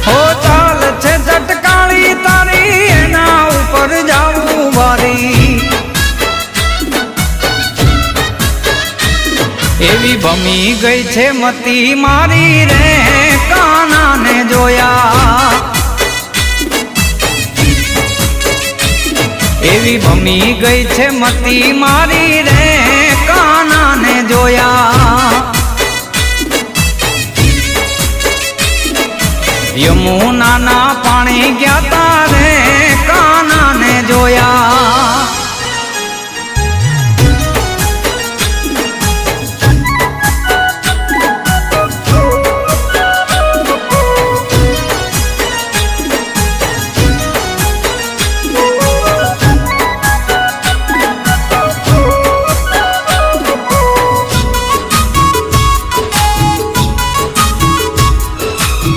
હો ચાલ છે ઝટકાળી તારી એના ઉપર જાવું વારી એવી ભમી ગઈ છે મતી મારી રે કાનાને જોયા એવી ભમી ગઈ છે મતી મારી રે કાનાને જોયા યમુનાના પાણી ગયા તા રે કાનાને જોયા